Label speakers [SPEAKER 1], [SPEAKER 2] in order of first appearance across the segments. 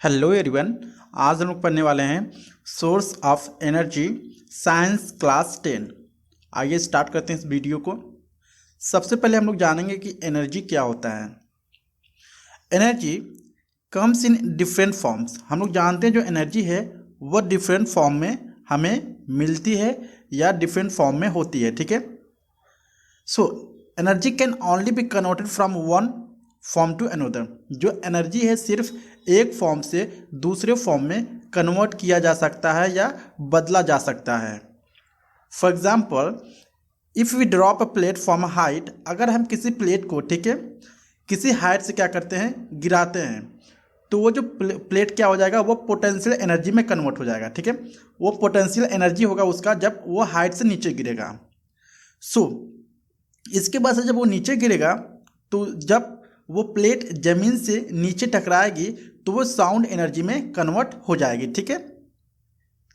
[SPEAKER 1] Hello everyone. आज हम लोग पढ़ने वाले हैं source of energy science class 10। आइए स्टार्ट करते हैं इस वीडियो को। सबसे पहले हम लोग जानेंगे कि एनर्जी क्या होता है। Energy comes in different forms. हम लोग जानते हैं जो एनर्जी है वो डिफरेंट फॉर्म में हमें मिलती है या डिफरेंट फॉर्म में होती है, ठीक है। So energy can only be converted from one form to another. जो एनर्जी है सिर्फ एक फॉर्म से दूसरे फॉर्म में कन्वर्ट किया जा सकता है या बदला जा सकता है। For example, if we drop a plate from a height, अगर हम किसी प्लेट को, ठीक है, किसी हाइट से क्या करते हैं, गिराते हैं, तो वो जो प्लेट क्या हो जाएगा, वो पोटेंशियल एनर्जी में कन्वर्ट हो जाएगा, ठीक है। वो पोटेंशियल एनर्जी होगा उसका जब वो हाइट से नीचे गिरेगा। इसके बाद से जब वो नीचे गिरेगा तो जब वो प्लेट ज़मीन से नीचे टकराएगी तो वो साउंड एनर्जी में कन्वर्ट हो जाएगी, ठीक है।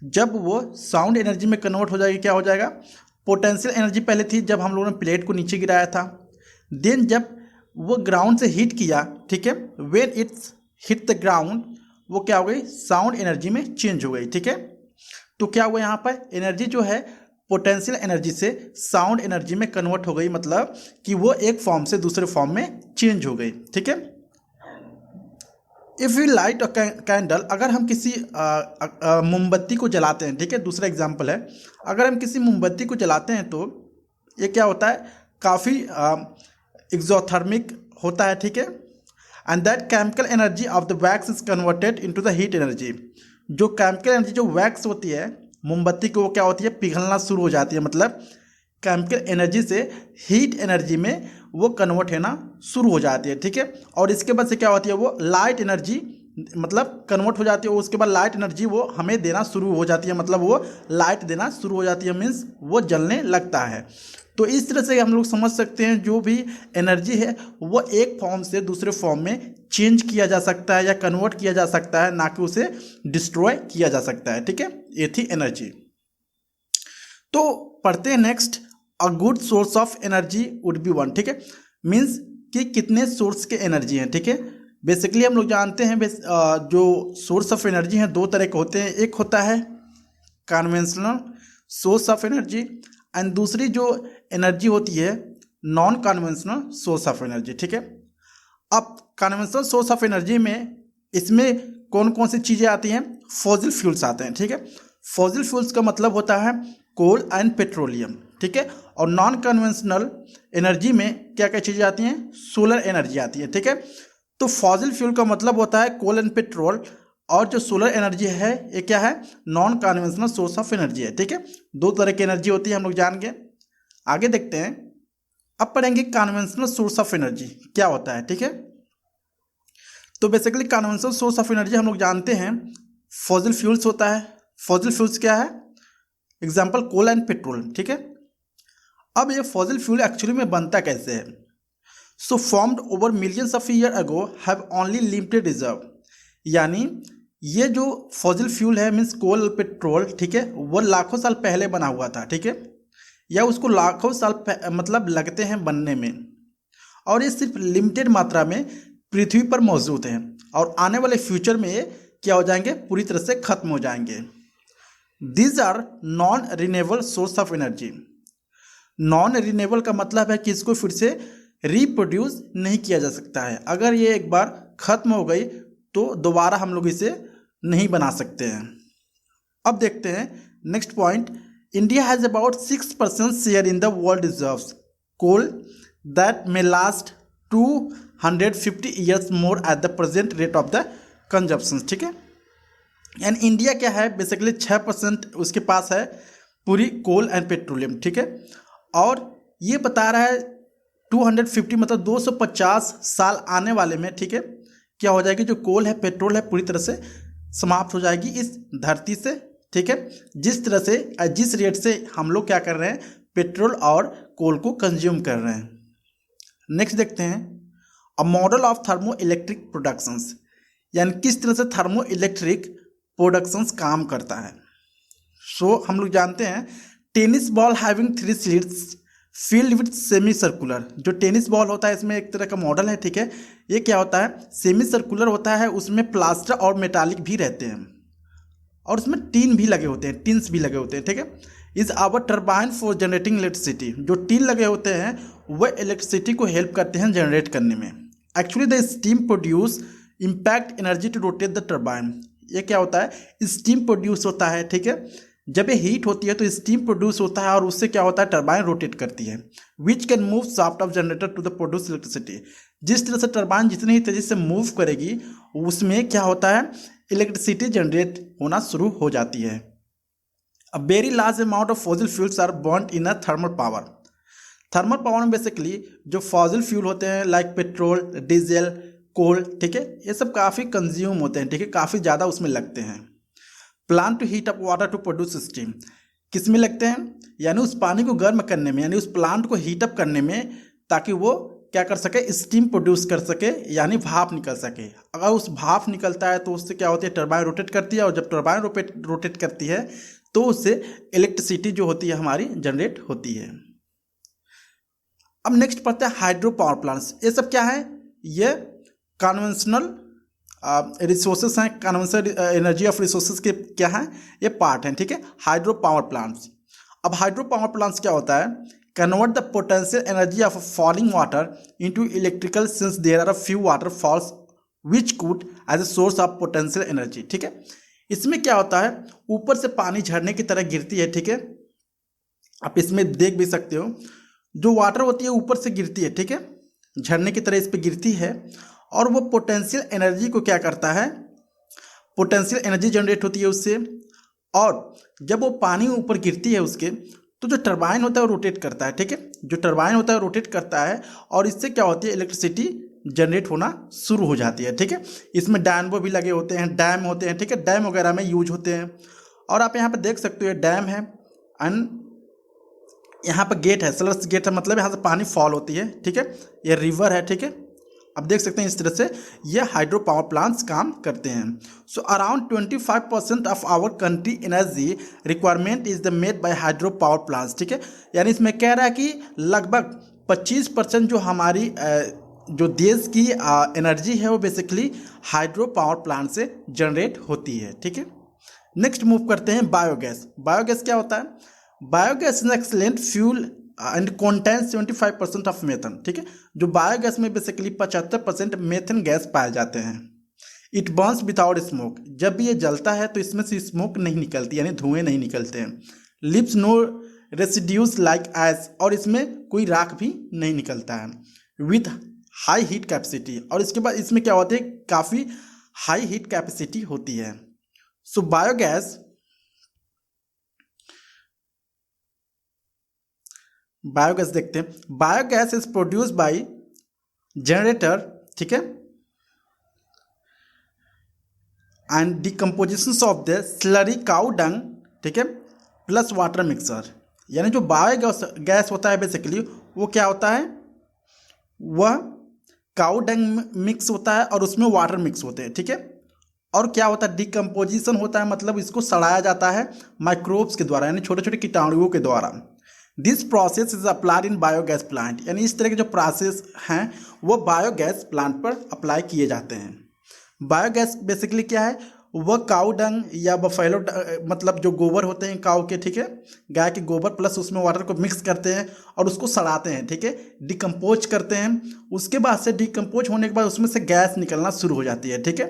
[SPEAKER 1] जब वो साउंड एनर्जी में कन्वर्ट हो जाएगी, क्या हो जाएगा, पोटेंशियल एनर्जी पहले थी जब हम लोगों ने प्लेट को नीचे गिराया था। देन जब वो ग्राउंड से हिट किया, ठीक है, when it's hit the ground, वो क्या हो गई, साउंड एनर्जी में चेंज हो गई, ठीक है। तो क्या हुआ, यहाँ पर एनर्जी जो है पोटेंशियल एनर्जी से साउंड एनर्जी में कन्वर्ट हो गई, मतलब कि वो एक फॉर्म से दूसरे फॉर्म में चेंज हो गई, ठीक है। If you light a candle, अगर हम किसी मोमबत्ती को जलाते हैं, ठीक है, दूसरा एग्जांपल है, अगर हम किसी मोमबत्ती को जलाते हैं तो ये क्या होता है, काफ़ी एक्सोथर्मिक होता है, ठीक है। And that chemical energy of the wax is converted into the heat energy. जो केमिकल एनर्जी जो वैक्स होती है मोमबत्ती को, वो क्या होती है, पिघलना शुरू हो जाती है, मतलब केमिकल एनर्जी से हीट एनर्जी में वो कन्वर्ट होना शुरू हो जाती है, ठीक है। और इसके बाद से क्या होती है, वो लाइट एनर्जी मतलब कन्वर्ट हो जाती है। उसके बाद लाइट एनर्जी वो हमें देना शुरू हो जाती है, मतलब वो लाइट देना शुरू हो जाती है, मीन्स वो जलने लगता है। तो इस तरह से हम लोग समझ सकते हैं जो भी एनर्जी है वो एक फॉर्म से दूसरे फॉर्म में चेंज किया जा सकता है या कन्वर्ट किया जा सकता है, ना कि उसे डिस्ट्रॉय किया जा सकता है, ठीक है। ये थी एनर्जी। तो पढ़ते हैं next, a good source of energy would be one, ठीक है। मीन्स कि कितने सोर्स के एनर्जी हैं, ठीक है। बेसिकली हम लोग जानते हैं जो सोर्स ऑफ एनर्जी हैं दो तरह के होते हैं। एक होता है conventional source of energy and दूसरी जो एनर्जी होती है non conventional source of energy, ठीक है। अब कन्वेंशनल सोर्स ऑफ एनर्जी में इसमें कौन कौन सी चीज़ें आती हैं, फॉसिल फ्यूल्स आते हैं, ठीक है। फॉसिल फ्यूल्स का मतलब होता है कोल एंड पेट्रोलियम, ठीक है। और नॉन कन्वेंशनल एनर्जी में क्या क्या चीज़ें आती हैं, सोलर एनर्जी आती है, ठीक है। तो फॉसिल फ्यूल का मतलब होता है कोल एंड पेट्रोल, और जो सोलर एनर्जी है ये क्या है, non conventional source of energy है, ठीक है। दो तरह की एनर्जी होती है, हम लोग जान गए। आगे देखते हैं, अब पढ़ेंगे कन्वेंशनल सोर्स ऑफ एनर्जी क्या होता है, ठीक है। तो basically conventional source of energy हम लोग जानते हैं फॉसिल फ्यूल्स होता है। फॉसिल फ्यूल्स क्या है, एग्जाम्पल कोल एंड पेट्रोल, ठीक है। अब ये फॉसिल फ्यूल एक्चुअली में बनता कैसे है, so formed over millions of year ago have only limited reserve. यानी ये जो फॉसिल फ्यूल है मीन्स कोल पेट्रोल, ठीक है, वो लाखों साल पहले बना हुआ था, ठीक है, या उसको लाखों साल मतलब लगते हैं बनने में, और ये सिर्फ लिमिटेड मात्रा में पृथ्वी पर मौजूद हैं, और आने वाले फ्यूचर में ये क्या हो जाएंगे, पूरी तरह से खत्म हो जाएंगे। These are non renewable source of energy. Non renewable का मतलब है कि इसको फिर से रिप्रोड्यूस नहीं किया जा सकता है। अगर ये एक बार खत्म हो गई तो दोबारा हम लोग इसे नहीं बना सकते हैं। अब देखते हैं next point, India has about 6% share in the world reserves coal that may last 250 years more at the present rate of the consumption, ठीक है। एंड इंडिया क्या है, बेसिकली 6% उसके पास है पूरी कोल एंड पेट्रोलियम, ठीक है। और ये बता रहा है 250 मतलब 250 साल आने वाले में, ठीक है, क्या हो जाएगी, जो कोल है पेट्रोल है पूरी तरह से समाप्त हो जाएगी इस धरती से, ठीक है। जिस तरह से जिस रेट से हम लोग क्या कर रहे हैं, पेट्रोल और कोल को कंज्यूम कर रहे हैं। नेक्स्ट देखते हैं, a model of thermo electric productions, यानी किस तरह से थर्मो इलेक्ट्रिक प्रोडक्शंस काम करता है। सो हम लोग जानते हैं tennis ball having 3 slits field with semi circular, जो टेनिस बॉल होता है इसमें एक तरह का मॉडल है, ठीक है। ये क्या होता है, सेमी सर्कुलर होता है, उसमें प्लास्टर और मेटालिक भी रहते हैं और उसमें टीन भी लगे होते हैं, टिन्स भी लगे होते हैं, ठीक है। Is our turbine for generating electricity, जो टीन लगे होते हैं वह इलेक्ट्रिसिटी को हेल्प करते हैं जनरेट करने में। Actually the steam produce impact energy to rotate the turbine. ये क्या होता है, स्टीम प्रोड्यूस होता है, ठीक है। जब ये हीट होती है तो स्टीम प्रोड्यूस होता है और उससे क्या होता है, टर्बाइन रोटेट करती है, which can move shaft of generator to the produce electricity. जिस तरह से टर्बाइन जितनी ही तेजी से मूव करेगी उसमें क्या होता है, इलेक्ट्रिसिटी जनरेट होना शुरू हो जाती है। A very large amount of fossil fuels are burned in a thermal power. Thermal power में बेसिकली जो फॉसिल फ्यूल होते हैं लाइक पेट्रोल, डीजल, कोल, ठीक है, ये सब काफ़ी कंज्यूम होते हैं, ठीक है, काफ़ी ज़्यादा उसमें लगते हैं। Plant to heat up water to produce steam, किस में लगते हैं, यानी उस पानी को गर्म करने में, यानी उस प्लांट को हीट अप करने में, ताकि वो क्या कर सके, स्टीम प्रोड्यूस कर सके, यानी भाप निकल सके। अगर उस भाप निकलता है तो उससे क्या होती है, टर्बाइन रोटेट करती है और जब टर्बाइन रोटेट करती है तो उससे इलेक्ट्रिसिटी जो होती है हमारी जनरेट होती है। अब नेक्स्ट पढ़ते हैं हाइड्रो पावर प्लांट्स। ये सब क्या है, ये कन्वेंशनल रिसोर्सेस हैं, कन्वेंशनल एनर्जी ऑफ रिसोर्सेस के क्या हैं, ये पार्ट हैं, ठीक है, हाइड्रो पावर प्लांट्स। अब हाइड्रो पावर प्लांट्स क्या होता है, convert the potential energy of falling water into electrical since there are a few water falls which could as a source of potential energy, ठीक है। इसमें क्या होता है, ऊपर से पानी झरने की तरह गिरती है, ठीक है, आप इसमें देख भी सकते हो, जो वाटर होती है ऊपर से गिरती है, ठीक है, झरने की तरह इस पर गिरती है और वो पोटेंशियल एनर्जी को क्या करता है, पोटेंशियल एनर्जी जनरेट होती है उससे, और जब वो पानी ऊपर गिरती है उसके तो जो टरबाइन होता है वो रोटेट करता है, ठीक है, जो टरबाइन होता है वो रोटेट करता है और इससे क्या होती है, इलेक्ट्रिसिटी जनरेट होना शुरू हो जाती है, ठीक है। इसमें डायनबो भी लगे होते हैं, डैम होते हैं, ठीक है, डैम वगैरह में यूज होते हैं। और आप यहाँ पे देख सकते हो ये डैम है एंड यहाँ पर गेट है, स्लर्स गेट है, मतलब यहाँ से पानी फॉल होती है, ठीक है, ये रिवर है, ठीक है। अब देख सकते हैं इस तरह से ये हाइड्रो पावर प्लांट्स काम करते हैं। So around 25% of our country energy requirement is the made by hydro power plants, ठीक है, यानी इसमें कह रहा है कि लगभग 25% जो हमारी जो देश की एनर्जी है वो बेसिकली हाइड्रो पावर प्लांट से जनरेट होती है, ठीक है। नेक्स्ट मूव करते हैं बायोगैस। बायोगैस क्या होता है, biogas is excellent fuel and content 75% of methane, ठीक है, जो बायोगैस में बेसिकली 75% मेथन गैस पाए जाते हैं। इट बर्न्स विदाउट स्मोक, जब भी ये जलता है तो इसमें से स्मोक नहीं निकलती, यानी धुएं नहीं निकलते हैं। Leaves no residues like ash, और इसमें कोई राख भी नहीं निकलता है। विथ हाई हीट कैपेसिटी, और इसके बाद इसमें क्या होती है, काफ़ी हाई हीट कैपेसिटी होती है। सो बायोगैस देखते हैं। Biogas is produce by generator, ठीक है, and decomposition of the slurry cow dung, ठीक है, प्लस वाटर मिक्सर, यानी जो बायोगैस होता है बेसिकली वो क्या होता है, वह काउ डंग मिक्स होता है और उसमें वाटर मिक्स होते हैं, ठीक है। और क्या होता है, डिकम्पोजिशन होता है, मतलब इसको सड़ाया जाता है माइक्रोब्स के द्वारा, यानी छोटे छोटे कीटाणुओं के द्वारा। This process is applied in biogas plant, यानी इस तरह के जो प्रोसेस हैं वो बायोगैस प्लांट पर अप्लाई किए जाते हैं। बायोगैस बेसिकली क्या है, वह काउ डंग या बफेलो मतलब जो गोबर होते हैं काउ के, ठीक है, गाय के गोबर प्लस उसमें वाटर को मिक्स करते हैं और उसको सड़ाते हैं, ठीक है, डिकम्पोज करते हैं। उसके बाद से डिकम्पोज होने के बाद उसमें से गैस निकलना शुरू हो जाती है, ठीक है।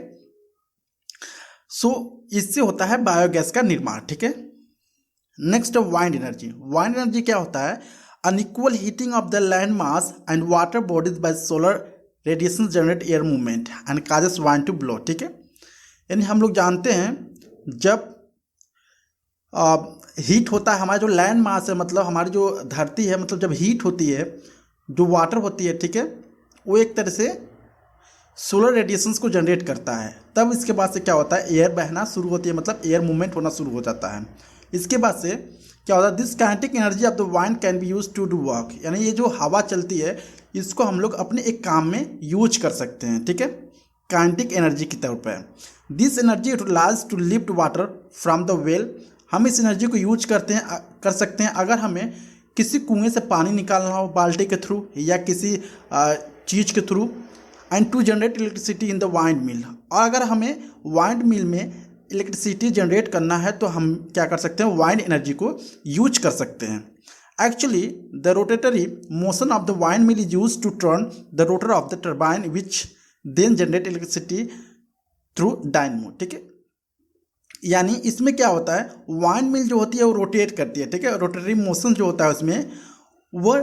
[SPEAKER 1] सो इससे होता है बायोगैस का निर्माण, ठीक है। Next wind energy. Wind energy क्या होता है, unequal heating of the land mass and water bodies by solar radiation generate air movement and causes wind to blow, ठीक है, यानी हम लोग जानते हैं जब हीट होता है, हमारा जो लैंड मास है, मतलब हमारी जो धरती है, मतलब जब हीट होती है, जो वाटर होती है, ठीक है, वो एक तरह से सोलर रेडिएशंस को जनरेट करता है। तब इसके बाद से क्या होता है, एयर बहना शुरू होती है, मतलब एयर मूवमेंट होना शुरू हो जाता है। इसके बाद से क्या होता है, this kinetic energy of the wind can be use to do work, यानी ये जो हवा चलती है इसको हम लोग अपने एक काम में यूज कर सकते हैं, ठीक है, काइनेटिक एनर्जी के तौर पर। This energy utilize to lift water from the well, हम इस एनर्जी को यूज कर सकते हैं अगर हमें किसी कुएं से पानी निकालना हो बाल्टी के थ्रू या किसी चीज़ के through, and to generate electricity in the wind mill. और अगर हमें वाइंड मिल में इलेक्ट्रिसिटी जनरेट करना है तो हम क्या कर सकते हैं, वाइंड एनर्जी को यूज कर सकते हैं। Actually the rotary motion of the wind mill is use to turn the rotor of the turbine which then generate electricity through dynamo. ठीक है, यानी इसमें क्या होता है, वाइंड मिल जो होती है वो रोटेट करती है। ठीक है, रोटेटरी मोशन जो होता है उसमें वो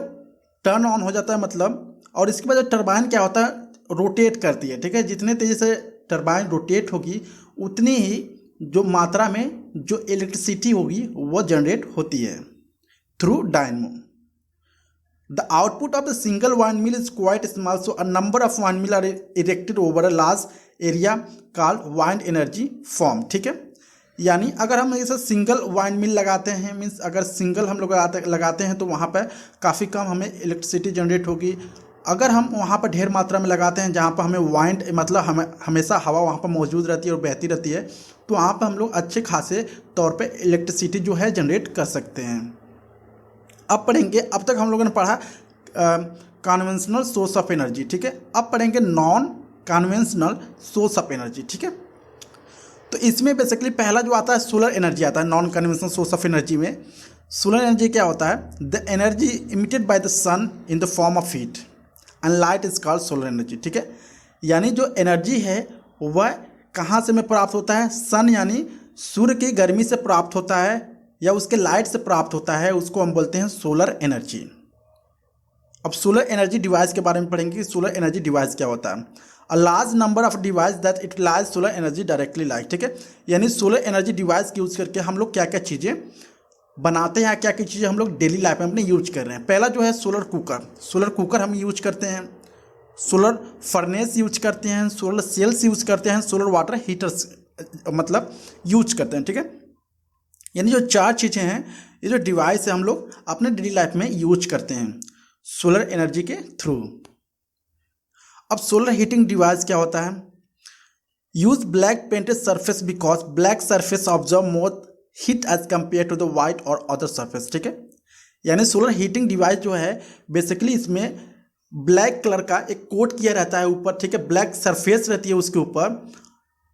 [SPEAKER 1] टर्न ऑन हो जाता है मतलब, और इसके बाद टर्बाइन क्या होता है, रोटेट करती है। ठीक है, जितने तेज़ी से टर्बाइन रोटेट होगी उतनी ही जो मात्रा में जो इलेक्ट्रिसिटी होगी वो जनरेट होती है through dynamo. The output of the single wind mill is quite small, so a number of wind mill are erected over a large area called wind energy form. ठीक है, यानी अगर हम ऐसे सिंगल वाइंड मिल लगाते हैं, मीन्स अगर single हम लोग लगाते हैं तो वहाँ पर काफ़ी कम हमें इलेक्ट्रिसिटी जनरेट होगी। अगर हम वहाँ पर ढेर मात्रा में लगाते हैं जहाँ पर हमें वाइंड मतलब हमें हमेशा हवा वहाँ पर मौजूद रहती है और बहती रहती है, तो वहाँ पर हम लोग अच्छे खासे तौर पे इलेक्ट्रिसिटी जो है जनरेट कर सकते हैं। अब पढ़ेंगे, अब तक हम लोगों ने पढ़ा कन्वेंशनल सोर्स ऑफ एनर्जी। ठीक है, अब पढ़ेंगे non conventional source of energy. ठीक है, तो इसमें बेसिकली पहला जो आता है सोलर एनर्जी आता है। Non conventional source of energy में सोलर एनर्जी क्या होता है, the energy emitted by the sun in the form of heat and light is called solar energy. ठीक है, यानी जो एनर्जी है वह कहाँ से में प्राप्त होता है, सन यानी सूर्य की गर्मी से प्राप्त होता है या उसके लाइट से प्राप्त होता है, उसको हम बोलते हैं सोलर एनर्जी। अब सोलर एनर्जी डिवाइस के बारे में पढ़ेंगे कि सोलर एनर्जी डिवाइस क्या होता है। A large number of device that utilize solar energy directly like. ठीक है, यानी सोलर एनर्जी डिवाइस की यूज़ करके हम लोग क्या क्या चीज़ें बनाते हैं, क्या क्या चीज़ें हम लोग डेली लाइफ में अपने यूज कर रहे हैं। पहला जो है सोलर कुकर। सोलर कुकर हम यूज करते हैं, सोलर फर्नेस यूज करते हैं, सोलर सेल्स यूज करते हैं, सोलर वाटर हीटर्स मतलब यूज करते हैं। ठीक है, यानी जो चार चीज़ें हैं, ये जो डिवाइस है हम लोग अपने डेली लाइफ में यूज करते हैं सोलर एनर्जी के थ्रू। अब सोलर हीटिंग डिवाइस क्या होता है, use black painted surface because black surface observe more heat as compare to the white और अदर सरफेस। ठीक है, यानी सोलर हीटिंग डिवाइस जो है बेसिकली इसमें ब्लैक कलर का एक कोट किया रहता है ऊपर। ठीक है, ब्लैक सरफेस रहती है उसके ऊपर।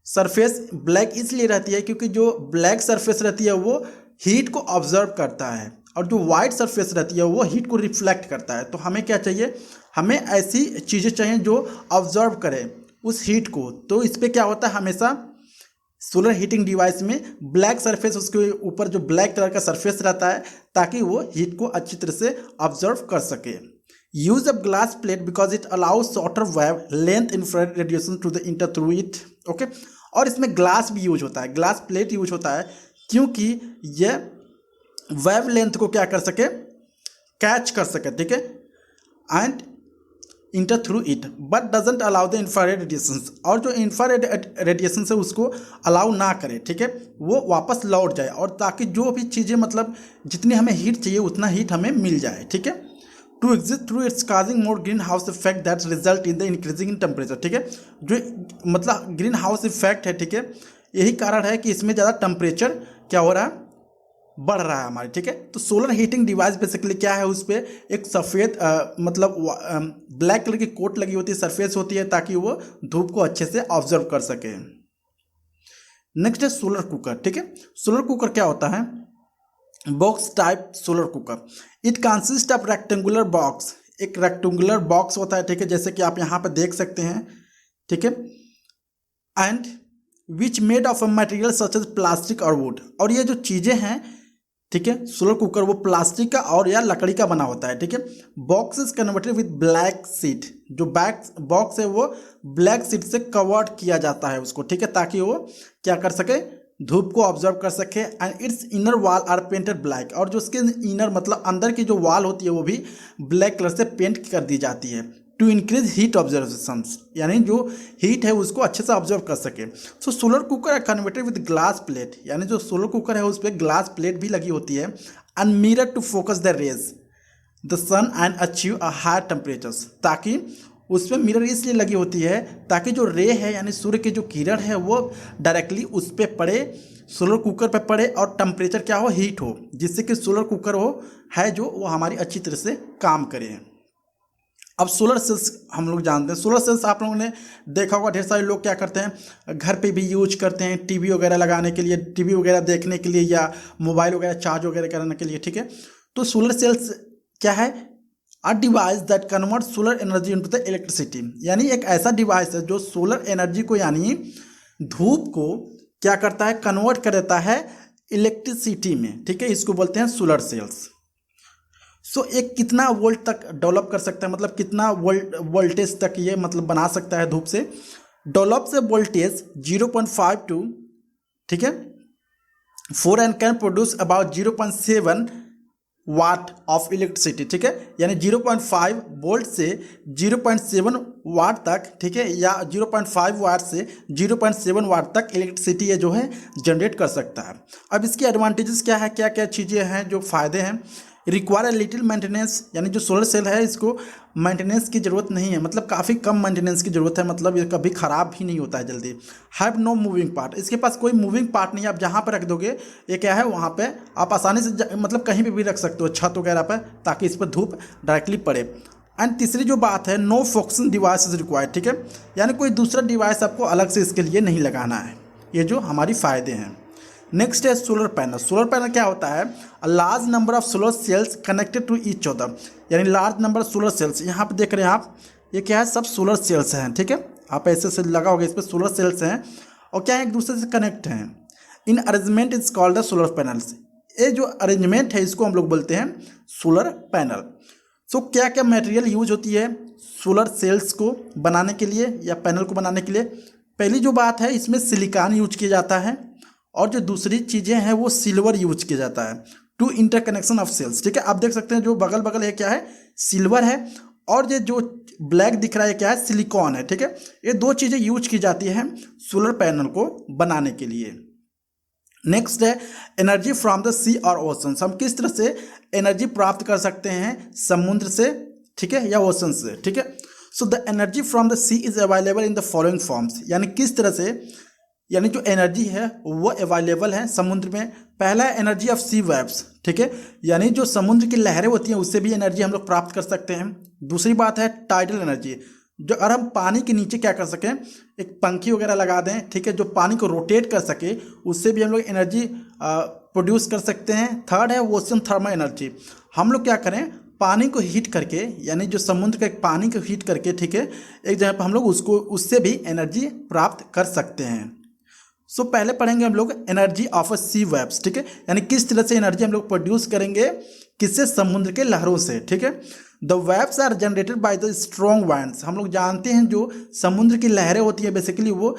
[SPEAKER 1] सरफेस ब्लैक इसलिए रहती है क्योंकि जो ब्लैक सरफेस रहती है वो हीट को ऑब्जर्व करता है, और जो वाइट सरफेस रहती है वो हीट को रिफ्लेक्ट करता है। तो हमें क्या चाहिए, हमें ऐसी चीज़ें चाहिए जो ऑब्जर्व करें उस हीट को। तो इस पर क्या होता है, हमेशा सोलर हीटिंग डिवाइस में ब्लैक सरफेस, उसके ऊपर जो ब्लैक कलर का सरफेस रहता है ताकि वो हीट को अच्छी तरह से ऑब्जर्व कर सके। Use of glass plate because it allows shorter wave length infrared radiation to the enter through it. Okay, और इसमें ग्लास भी यूज होता है, ग्लास प्लेट यूज होता है क्योंकि यह वेव लेंथ को क्या कर सके, कैच कर सके। ठीक है, and inter through it but doesn't allow the infrared radiation, और जो इंफ्रारेड रेडिएशन है उसको अलाउ ना करे। ठीक है, वो वापस लौट जाए, और ताकि जो भी चीज़ें मतलब जितनी हमें हीट चाहिए उतना हीट हमें मिल जाए। ठीक है, to exist through its causing more green house effect that result in the increasing in temperature. ठीक है, जो मतलब ग्रीन हाउस इफेक्ट है, ठीक है, यही कारण है कि इसमें ज़्यादा टेम्परेचर क्या हो रहा है, बढ़ रहा है हमारे। ठीक है, तो सोलर हीटिंग डिवाइस बेसिकली क्या है, उस पर एक सफ़ेद मतलब ब्लैक कलर की कोट लगी होती है, सरफेस होती है, ताकि वो धूप को अच्छे से ऑब्जर्व कर सके। नेक्स्ट है सोलर कुकर। ठीक है, सोलर कुकर क्या होता है, box type solar cooker. It consist of rectangular box, एक रेक्टेंगुलर बॉक्स होता है। ठीक है, जैसे कि आप यहाँ पर देख सकते हैं। ठीक है, and which made of a material such as plastic और वुड, और ये जो चीज़ें हैं, ठीक है, सोलर कुकर वो प्लास्टिक का और या लकड़ी का बना होता है। ठीक है, box is converted with black seat, जो बैक बॉक्स है वो ब्लैक सीट से कवर्ड किया जाता है उसको। ठीक है, ताकि वो क्या कर सके, धूप को ऑब्जर्व कर सके। And its inner wall are painted black, और जो उसके इनर मतलब अंदर की जो वॉल होती है वो भी ब्लैक कलर से पेंट कर दी जाती है टू इंक्रीज हीट ऑब्जर्वेशन, यानी जो हीट है उसको अच्छे से ऑब्जर्व कर सके। सो सोलर कुकर है कन्वर्टेड विद ग्लास प्लेट, यानी जो सोलर कुकर है उस पर ग्लास प्लेट भी लगी होती है, and mirror to focus the rays the sun and achieve a higher temperatures, ताकि उस पर मिरर इसलिए लगी होती है ताकि जो रे है यानी सूर्य की जो किरण है वो डायरेक्टली उस पर पड़े, सोलर कुकर पे पड़े और टेम्परेचर क्या हो, हीट हो, जिससे कि सोलर कुकर हो है जो वो हमारी अच्छी तरह से काम करे। अब सोलर सेल्स हम लोग जानते हैं, सोलर सेल्स आप लोगों ने देखा होगा, ढेर सारे लोग क्या करते हैं घर पे भी यूज करते हैं टीवी वगैरह लगाने के लिए, टीवी वगैरह देखने के लिए या मोबाइल वगैरह चार्ज वगैरह कराने के लिए, ठीक है। तो सोलर सेल्स क्या है, a device that convert solar energy into the electricity, यानी एक ऐसा डिवाइस है जो सोलर एनर्जी को यानी धूप को क्या करता है, कन्वर्ट कर देता है इलेक्ट्रिसिटी में, ठीक है। इसको बोलते हैं सोलर सेल्स। सो एक कितना वोल्ट तक डेवलप कर सकता है, मतलब कितना वोल्टेज तक ये मतलब बना सकता है धूप से, डेवलप से वोल्टेज 0.5 टू, ठीक है, 4 and can produce about 0.7 watt of electricity, ठीक है, यानी 0.5 वोल्ट से 0.7 वाट तक, ठीक है, या 0.5 वाट से 0.7 वाट तक इलेक्ट्रिसिटी ये जो है जनरेट कर सकता है। अब इसकी एडवांटेजेस क्या है, क्या क्या चीज़ें हैं जो फ़ायदे हैं। रिक्वायर लिटिल मेंटेनेंस, यानी जो सोलर सेल है इसको मेंटेनेंस की ज़रूरत नहीं है, मतलब काफ़ी कम मेंटेनेंस की ज़रूरत है, मतलब ये कभी ख़राब भी नहीं होता है जल्दी। हैव नो मूविंग पार्ट, इसके पास कोई मूविंग पार्ट नहीं है, आप जहाँ पर रख दोगे ये क्या है वहाँ पे आप आसानी से मतलब कहीं पे भी रख सकते हो, छत वगैरह पर, ताकि इस पर धूप डायरेक्टली पड़े। एंड तीसरी जो बात है, no focusing device is required, ठीक है, यानी कोई दूसरा डिवाइस आपको अलग से इसके लिए नहीं लगाना है। ये जो हमारी फ़ायदे हैं। नेक्स्ट है सोलर पैनल। सोलर पैनल क्या होता है, a large number of solar cells connected to each other, यानी large number of solar cells, यहाँ पे देख रहे हैं आप, ये क्या है, सब सोलर सेल्स हैं, ठीक है, आप ऐसे से लगा होगा, इस पर सोलर सेल्स हैं और क्या है, एक दूसरे से कनेक्ट हैं। In arrangement is called the solar panels, ये जो अरेंजमेंट है इसको हम लोग बोलते हैं सोलर पैनल। सो क्या क्या मटेरियल यूज होती है सोलर सेल्स को बनाने के लिए या पैनल को बनाने के लिए। पहली जो बात है, इसमें सिलिकॉन यूज किया जाता है, और जो दूसरी चीज़ें हैं वो सिल्वर यूज किया जाता है टू इंटरकनेक्शन ऑफ सेल्स, ठीक है। आप देख सकते हैं जो बगल बगल है क्या है, सिल्वर है, और ये जो ब्लैक दिख रहा है क्या है, सिलिकॉन है, ठीक है। ये दो चीज़ें यूज की जाती हैं सोलर पैनल को बनाने के लिए। नेक्स्ट है एनर्जी फ्रॉम द सी और ओशन, हम किस तरह से एनर्जी प्राप्त कर सकते हैं समुद्र से, ठीक है, या ओशन से, ठीक है। So the energy from the sea is available in the following forms, यानी किस तरह से, यानी जो एनर्जी है वो अवेलेबल है समुद्र में। पहला है एनर्जी ऑफ सी वेव्स, ठीक है, यानी जो समुद्र की लहरें होती हैं उससे भी एनर्जी हम लोग प्राप्त कर सकते हैं। दूसरी बात है टाइडल एनर्जी, जो अगर हम पानी के नीचे क्या कर सकें, एक पंखी वगैरह लगा दें, ठीक है, जो पानी को रोटेट कर सके, उससे भी हम लोग एनर्जी प्रोड्यूस कर सकते हैं। थर्ड है ओशन थर्मल एनर्जी, हम लोग क्या करें, पानी को हीट करके, यानी जो समुद्र का पानी को हीट करके, ठीक है, एक जगह पर हम लोग उसको उससे भी एनर्जी प्राप्त कर सकते हैं। सो पहले पढ़ेंगे हम लोग energy of a sea waves, ठीक है, यानी किस तरह से एनर्जी हम लोग प्रोड्यूस करेंगे, किससे, समुद्र के लहरों से, ठीक है। The waves are generated by the strong winds, हम लोग जानते हैं जो समुद्र की लहरें होती है बेसिकली वो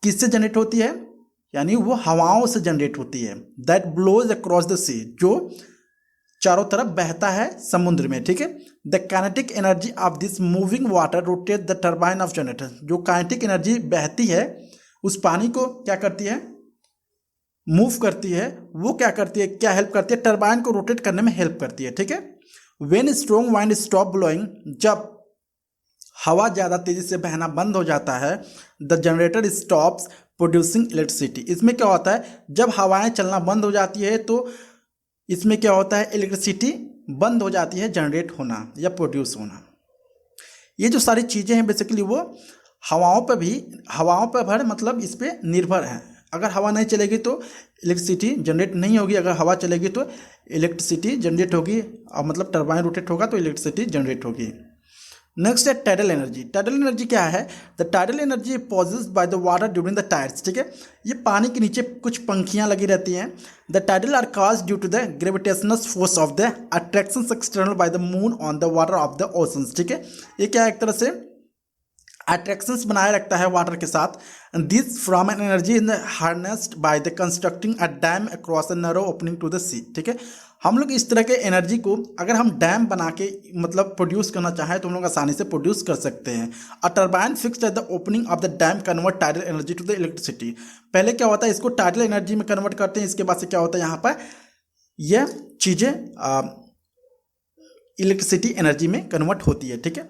[SPEAKER 1] किससे जनरेट होती है, यानी वो हवाओं से जनरेट होती है। दैट ब्लोज अक्रॉस द सी, जो चारों तरफ बहता है समुद्र में, ठीक है। The kinetic energy of this moving water rotate the turbine of generator, जो काइनेटिक एनर्जी बहती है उस पानी को क्या करती है, मूव करती है, वो क्या करती है, क्या हेल्प करती है, टरबाइन को रोटेट करने में हेल्प करती है, ठीक है। When strong wind stop blowing, जब हवा ज़्यादा तेज़ी से बहना बंद हो जाता है, the generator stops producing electricity, इसमें क्या होता है, जब हवाएं चलना बंद हो जाती है तो इसमें क्या होता है, इलेक्ट्रिसिटी बंद हो जाती है जनरेट होना या प्रोड्यूस होना। ये जो सारी चीज़ें हैं बेसिकली वो हवाओं पर भर मतलब इस पर निर्भर है। अगर हवा नहीं चलेगी तो इलेक्ट्रिसिटी जनरेट नहीं होगी, अगर हवा चलेगी तो इलेक्ट्रिसिटी जनरेट होगी, और मतलब टरबाइन रोटेट होगा तो इलेक्ट्रिसिटी जनरेट होगी। नेक्स्ट है टाइडल एनर्जी। टाइडल एनर्जी क्या है, the tidal energy possessed by the water during the tides, ठीक है, ये पानी के नीचे कुछ पंखियाँ लगी रहती हैं। The tidal are caused due to the gravitational force of the attraction external by the moon on the water of the oceans, ठीक है, ये क्या एक तरह से अट्रैक्शंस बनाए रखता है वाटर के साथ। This from an energy in harnessed by the constructing a dam across a narrow opening to the sea, ठीक है। हम लोग इस तरह के एनर्जी को अगर हम डैम बना के मतलब प्रोड्यूस करना चाहें तो हम लोग आसानी से प्रोड्यूस कर सकते हैं। A turbine fixed at the opening of the dam convert tidal energy to the electricity. पहले क्या होता है, इसको टाइडल एनर्जी में कन्वर्ट करते हैं, इसके बाद से क्या होता है यहाँ पर यह चीज़ें इलेक्ट्रिसिटी एनर्जी में कन्वर्ट होती है, ठीक है।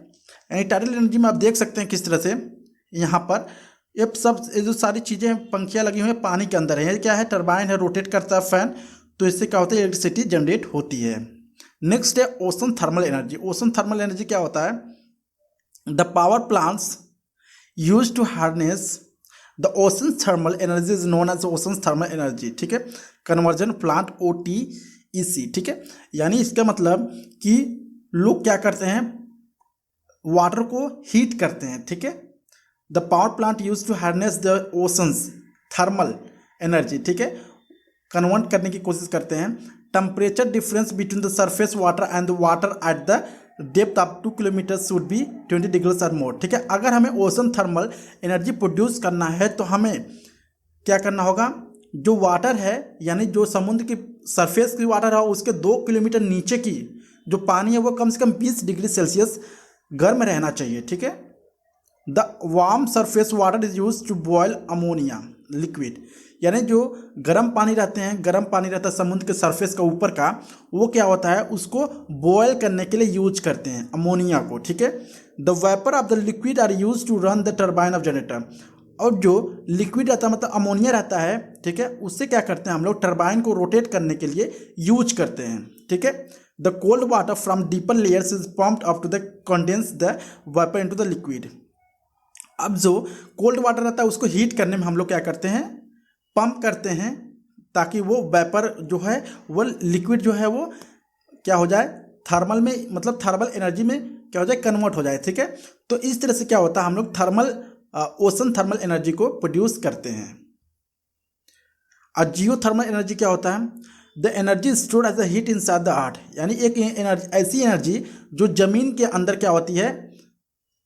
[SPEAKER 1] यानी टाइडल एनर्जी में आप देख सकते हैं किस तरह से यहाँ पर ये जो सारी चीज़ें पंखियाँ लगी हुई हैं पानी के अंदर है। ये क्या है, टरबाइन है, रोटेट करता है फैन, तो इससे क्या होता है, इलेक्ट्रिसिटी जनरेट होती है। नेक्स्ट है ocean thermal energy. Ocean thermal energy क्या होता है, the power plants use to harness the ocean thermal energy is known as ocean thermal energy. ठीक है, कन्वर्जन प्लांट OTEC। ठीक है, यानी इसका मतलब कि लोग क्या करते हैं, वाटर को हीट करते हैं। ठीक है, the power plant use to harness the oceans thermal energy. ठीक है, कन्वर्ट करने की कोशिश करते हैं। Temperature difference between the surface water and the water at the depth of 2 kilometer should be 20 degrees और मोर। ठीक है, अगर हमें ओशन थर्मल एनर्जी प्रोड्यूस करना है तो हमें क्या करना होगा, जो वाटर है यानी जो समुद्र की सरफेस की वाटर है उसके 2 किलोमीटर नीचे की जो पानी है वो कम से कम 20 डिग्री सेल्सियस गर्म रहना चाहिए। ठीक है, the warm surface water is use to boil ammonia liquid, यानी जो गर्म पानी रहते हैं, गर्म पानी रहता है समुद्र के सरफेस का ऊपर का, वो क्या होता है, उसको बॉयल करने के लिए यूज करते हैं अमोनिया को। ठीक है, the vapour of the liquid are use to run the turbine of generator, और जो लिक्विड रहता है मतलब अमोनिया रहता है, ठीक है, उससे क्या करते हैं हम लोग, टर्बाइन को रोटेट करने के लिए यूज करते हैं। ठीक है, the cold water from deeper layers is pumped up to the condense the vapour into the liquid. अब जो कोल्ड वाटर रहता है उसको हीट करने में हम लोग क्या करते हैं, पंप करते हैं, ताकि वो वेपर जो है वो लिक्विड जो है वो क्या हो जाए, थर्मल में, मतलब थर्मल एनर्जी में क्या हो जाए, कन्वर्ट हो जाए। ठीक है, तो इस तरह से क्या होता है, हम लोग थर्मल ओशन थर्मल एनर्जी को प्रोड्यूस करते हैं। और जियो थर्मल एनर्जी क्या होता है, the energy stored as a heat inside the earth, यानी एक एनर्जी, ऐसी एनर्जी जो जमीन के अंदर क्या होती है,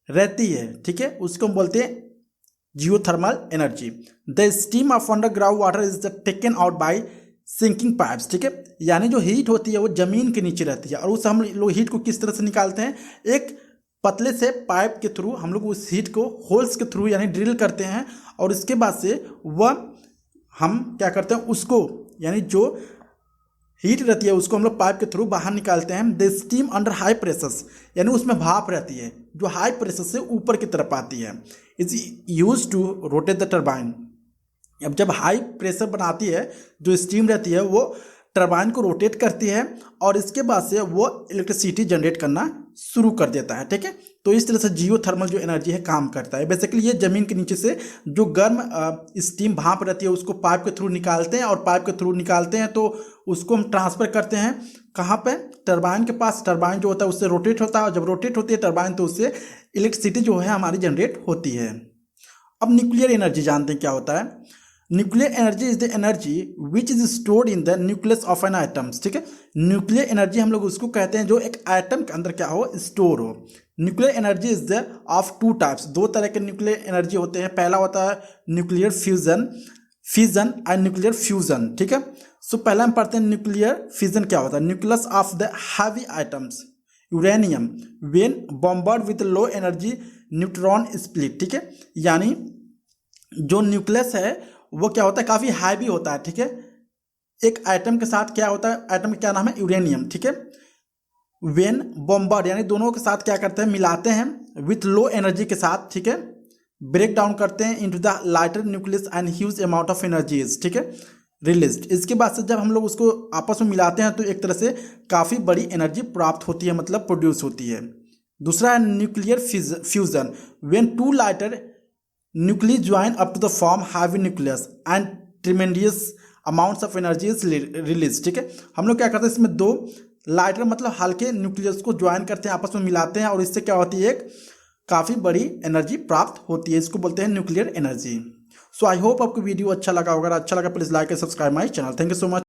[SPEAKER 1] रहती है। ठीक है, उसको हम बोलते हैं geothermal energy. The steam of underground water is taken out by sinking pipes. ठीक है, यानी जो हीट होती है वो जमीन के नीचे रहती है, और उस हम लोग हीट को किस तरह से निकालते हैं, एक पतले से पाइप के थ्रू हम लोग उस हीट को होल्स के थ्रू यानी ड्रिल करते हैं, और इसके बाद से वह हम क्या करते हैं, उसको यानी जो हीट रहती है उसको हम लोग पाइप के थ्रू बाहर निकालते हैं। The steam under high pressures, यानी उसमें भाप रहती है जो हाई प्रेशर से ऊपर की तरफ आती है, is use to rotate the turbine. अब जब हाई प्रेशर बनाती है, जो स्टीम रहती है वो टर्बाइन को रोटेट करती है, और इसके बाद से वो इलेक्ट्रिसिटी जनरेट करना शुरू कर देता है। ठीक है, तो इस तरह से जियोथर्मल जो एनर्जी है काम करता है। बेसिकली ये ज़मीन के नीचे से जो गर्म स्टीम भाप रहती है उसको पाइप के थ्रू निकालते हैं, और पाइप के थ्रू निकालते हैं तो उसको हम ट्रांसफ़र करते हैं कहाँ पे, टर्बाइन के पास। टर्बाइन जो होता है उससे रोटेट होता है, और जब रोटेट होती है टर्बाइन तो उससे इलेक्ट्रिसिटी जो है हमारी जनरेट होती है। अब न्यूक्लियर एनर्जी जानते हैं क्या होता है। Nuclear energy is the energy which is stored in the nucleus of an atoms. ठीक है, न्यूक्लियर एनर्जी हम लोग उसको कहते हैं जो एक आइटम के अंदर क्या हो, स्टोर हो। Nuclear energy is the of 2 types, 2 तरह के न्यूक्लियर एनर्जी होते हैं। पहला होता है nuclear fission and nuclear fusion. ठीक है, सो पहला हम पढ़ते हैं न्यूक्लियर फिजन क्या होता है। Nucleus of the heavy items uranium when bombard with low energy neutron split. ठीक है, यानी जो न्यूक्लियस है वो क्या होता है, काफ़ी हैवी होता है। ठीक है, एक आइटम के साथ क्या होता है, आइटम का क्या नाम है, यूरेनियम। ठीक है, वेन बॉम्बार्ड यानी दोनों के साथ क्या करते हैं, मिलाते हैं विथ लो एनर्जी के साथ। ठीक है, ब्रेक डाउन करते हैं into the lighter nucleus and huge amount of energies. ठीक है, रिलीज। इसके बाद से जब हम लोग उसको आपस में मिलाते हैं तो एक तरह से काफ़ी बड़ी एनर्जी प्राप्त होती है, मतलब प्रोड्यूस होती है। दूसरा है nuclear fusion, when 2 lighter nuclei join up to the form heavy nucleus and tremendous amounts of energy is released। ठीक है, हम लोग क्या करते हैं, इसमें 2 लाइटर मतलब हल्के न्यूक्लियस को ज्वाइन करते हैं, आपस में मिलाते हैं, और इससे क्या होती है, एक काफ़ी बड़ी एनर्जी प्राप्त होती है। इसको बोलते हैं nuclear energy. So I hope आपको वीडियो अच्छा लगा होगा। अच्छा लगा please like and subscribe my channel. Thank you so much.